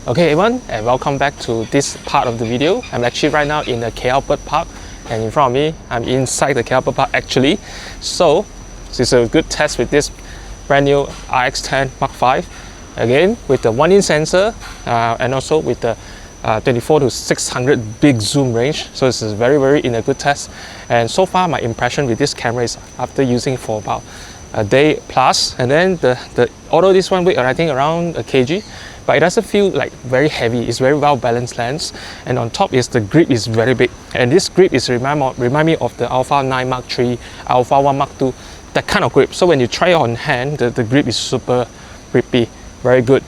Okay everyone, and welcome back to this part of the video. I'm actually right now in the KL Bird Park, and in front of me, I'm inside the KL Bird Park actually. So this is a good test with this brand new RX10 V. Again, with the 1-inch sensor and also with the 24 to 600 big zoom range. So this is very in a good test. And so far my impression with this camera is after using for about a day plus, and then although this one weight I think around a kg, but it doesn't feel like very heavy. It's very well balanced lens, and on top is the grip is very big, and this grip is remind me of the Alpha 9 Mark III, Alpha 1 Mark II, that kind of grip. So when you try it on hand, the grip is super grippy, very good.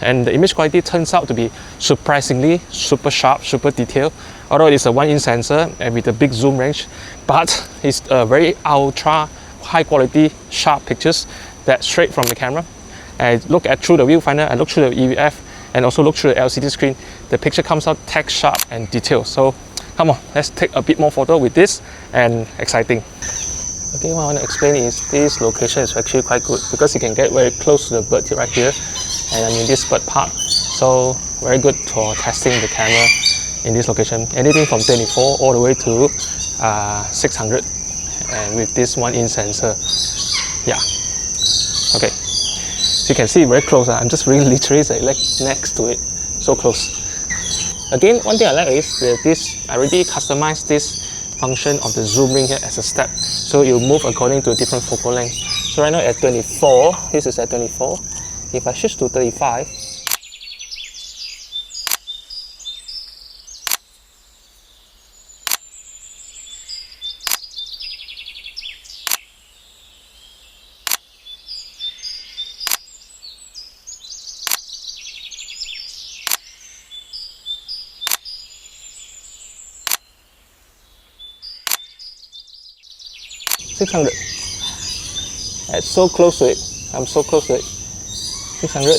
And the image quality turns out to be surprisingly super sharp, super detailed, although it is a 1-inch sensor and with a big zoom range, but it's a very ultra high quality sharp pictures that straight from the camera. I look at through the viewfinder, I look through the EVF, and also look through the LCD screen. The picture comes out text sharp and detailed. So come on, let's take a bit more photo with this, and exciting. Okay, what I want to explain is this location is actually quite good because you can get very close to the bird right here, and I'm in this bird park. So very good for testing the camera in this location. Anything from 24 all the way to 600, and with this 1-inch sensor. Yeah. Okay. So you can see very close. I'm just really literally like next to it, so close. Again, one thing I like is this. I already customized this function of the zoom ring here as a step, so you move according to a different focal length. So right now at 24, this is at 24. If I switch to 35, $600. It's so close to it. I'm so close to it. 600.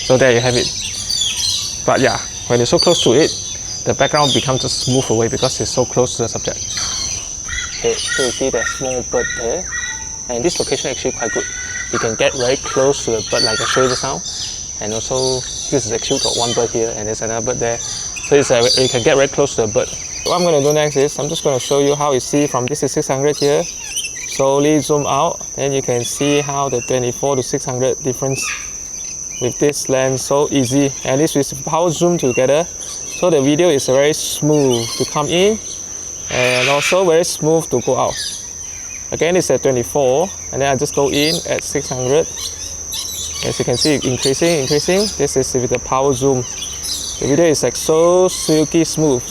So there you have it. But yeah, when you're so close to it, the background becomes just smooth away because it's so close to the subject. Okay, so you see that small bird there, and this location actually quite good. You can get very close to the bird like I showed you just now, and also this is actually got one bird here and there's another bird there. So it's you can get very close to the bird. What I'm going to do next is I'm just going to show you how you see from this is 600 here, slowly zoom out, then you can see how the 24 to 600 difference with this lens. So easy, and this is power zoom together, so the video is very smooth to come in and also very smooth to go out. Again, it's at 24, and then I just go in at 600. As you can see, increasing. This is with the power zoom. The video is like so silky smooth,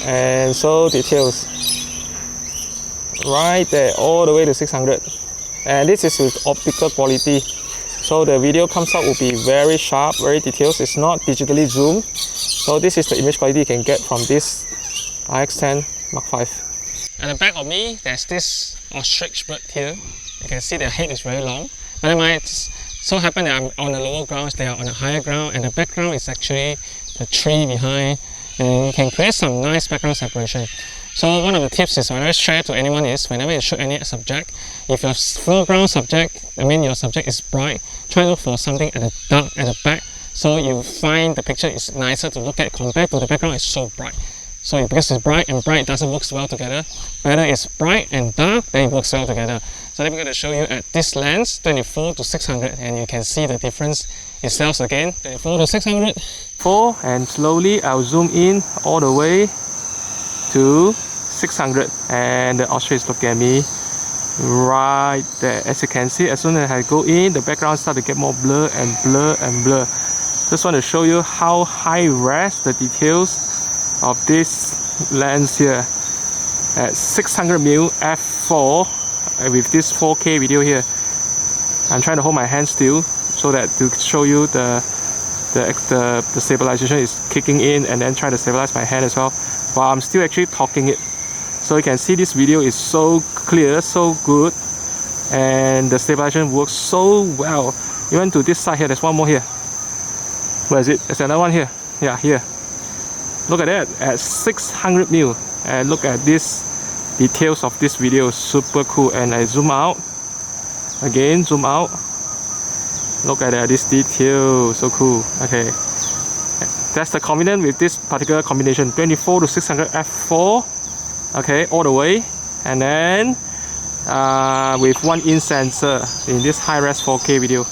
and so details right there all the way to 600, and this is with optical quality, so the video comes out will be very sharp, very detailed. It's not digitally zoomed, so this is the image quality you can get from this RX10 V. At the back of me, there's this ostrich bird here. You can see their head is very long, but it might so happen that I'm on the lower grounds, they are on the higher ground, and the background is actually the tree behind, and you can create some nice background separation. So one of the tips is, when I share to anyone, is whenever you shoot any subject, if your foreground subject, your subject is bright, try to look for something at the dark at the back, so you find the picture is nicer to look at compared to the background is so bright. So because it's bright and bright doesn't work well together, whether it's bright and dark, then it works well together. So I'm going to show you at this lens, 24 to 600, and you can see the difference itself again, 24 to 600. And slowly I'll zoom in all the way to 600, and the ostrich look at me right there. As you can see, as soon as I go in, the background starts to get more blur and blur. Just want to show you how high res the details of this lens here at 600mm f4 with this 4K video here. I'm trying to hold my hand still so that to show you the stabilization is kicking in, and then try to stabilize my hand as well while I'm still actually talking it. So you can see this video is so clear, so good, and the stabilization works so well. Even to this side here, there's one more here. Where is it? There's another one here. Yeah, here. Look at that, at 600mm, and look at this details of this video, super cool. And I zoom out again, zoom out, Look at that, this detail, so cool. Okay, that's the combination with this particular combination, 24 to 600 f4. Okay, all the way, and then with 1-inch sensor in this high-res 4K video.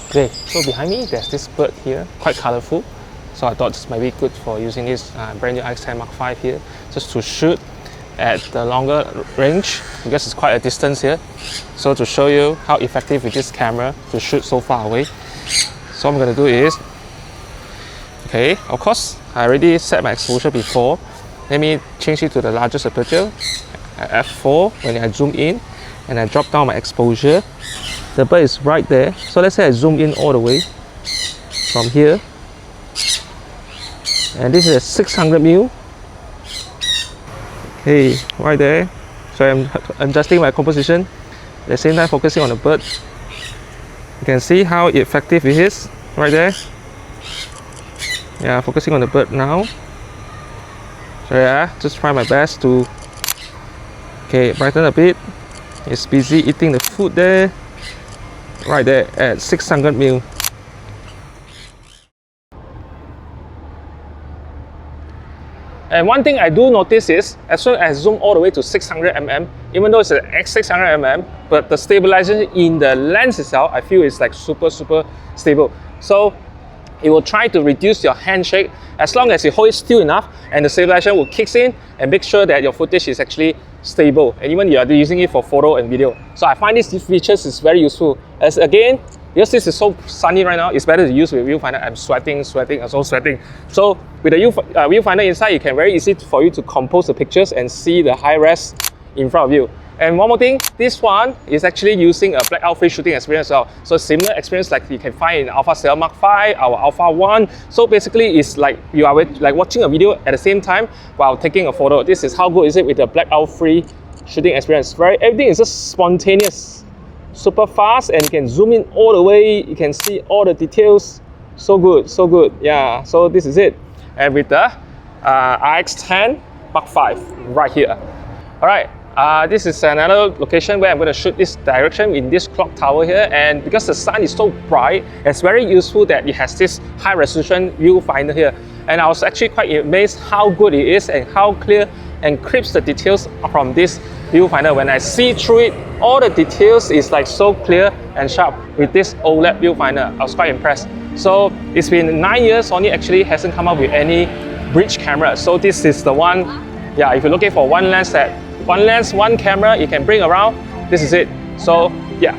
Okay, so behind me there's this bird here, quite colorful. So I thought this might be good for using this brand new RX10 V here, just to shoot at the longer range, because it's quite a distance here. So to show you how effective with this camera to shoot so far away. So what I'm gonna do is, okay, of course, I already set my exposure before. Let me change it to the largest aperture, at f4, when I zoom in, and I drop down my exposure. The bird is right there. So let's say I zoom in all the way from here. And this is a 600mm. Okay, right there. So I'm adjusting my composition, at the same time focusing on the bird. You can see how effective it is right there. Yeah, focusing on the bird now. So yeah, just try my best to, okay, brighten a bit. It's busy eating the food there. Right there at 600mm. And one thing I do notice is, as soon as I zoom all the way to 600mm, even though it's an X600mm, but the stabilization in the lens itself, I feel is like super stable. So it will try to reduce your handshake as long as you hold it still enough, and the stabilization will kick in and make sure that your footage is actually stable, and even you are using it for photo and video. So I find these features is very useful. As again, because this is so sunny right now, it's better to use with viewfinder. I'm sweating, I'm so sweating. So with the viewfinder inside, it can very easy for you to compose the pictures and see the high res in front of you. And one more thing, this one is actually using a blackout free shooting experience as well. So similar experience like you can find in Alpha 7 Mark V, our Alpha 1. So basically it's like you are like watching a video at the same time while taking a photo. This is how good is it with the blackout free shooting experience. Everything is just spontaneous, super fast, and you can zoom in all the way. You can see all the details. So good. Yeah, so this is it. And with the RX10 V right here. All right. This is another location where I'm going to shoot this direction in this clock tower here, and because the sun is so bright, it's very useful that it has this high resolution viewfinder here. And I was actually quite amazed how good it is and how clear and crisp the details from this viewfinder. When I see through it, all the details is like so clear and sharp with this OLED viewfinder. I was quite impressed. So it's been 9 years, Sony actually hasn't come up with any bridge camera. So this is the one, yeah, if you're looking for one lens, one camera you can bring around, this is it. So yeah.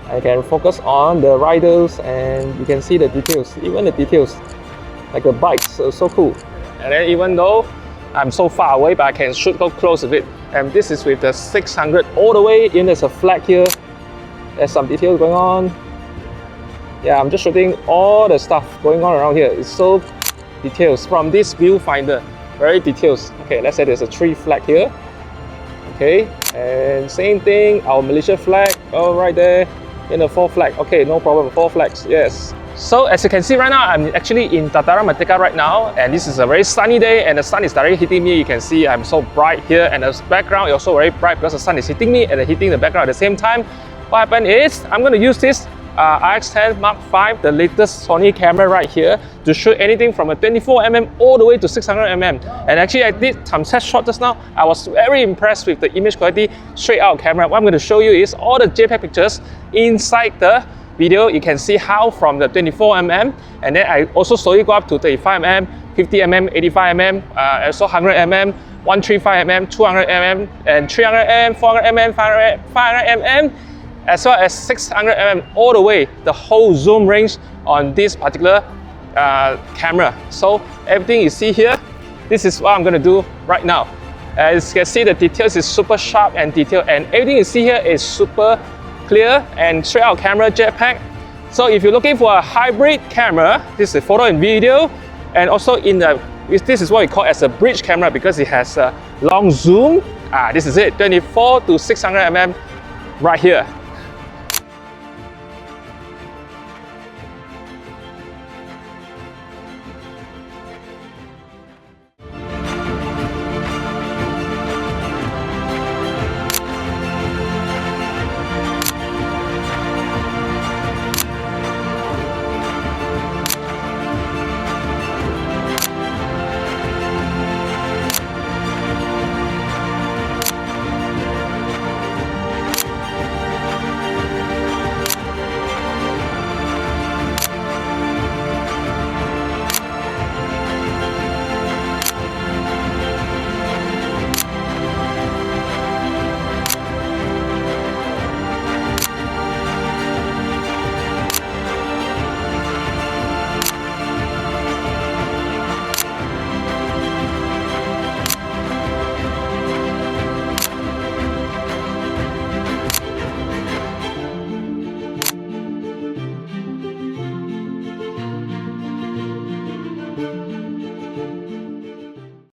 I can focus on the riders and you can see the details, even the details, like the bikes, so cool. And then even though I'm so far away, but I can shoot go close with it. And this is with the 600 all the way in. There's a flag here. There's some details going on. Yeah, I'm just shooting all the stuff going on around here. It's so details from this viewfinder, very details. Okay, let's say there's a tree flag here. Okay, and same thing, our Malaysia flag, right there, in the 4 flag. Okay, no problem, 4 flags, yes. So as you can see right now, I'm actually in Dataran Merdeka right now, and this is a very sunny day, and the sun is directly hitting me. You can see I'm so bright here, and the background is also very bright because the sun is hitting me and hitting the background at the same time. What happened is, I'm going to use this RX10 Mark V, the latest Sony camera right here, to shoot anything from a 24mm all the way to 600mm. And actually I did some test shot just now. I was very impressed with the image quality straight out camera. What I'm going to show you is all the JPEG pictures inside the video. You can see how from the 24mm, and then I also slowly go up to 35mm, 50mm, 85mm, also 100mm, 135mm, 200mm, and 300mm, 400mm, 500mm, as well as 600mm, all the way, the whole zoom range on this particular camera. So everything you see here, this is what I'm going to do right now. As you can see, the details is super sharp and detailed, and everything you see here is super clear and straight out camera JPEG. So if you're looking for a hybrid camera, this is photo and video, and also in the this is what we call as a bridge camera because it has a long zoom. This is it, 24 to 600mm right here.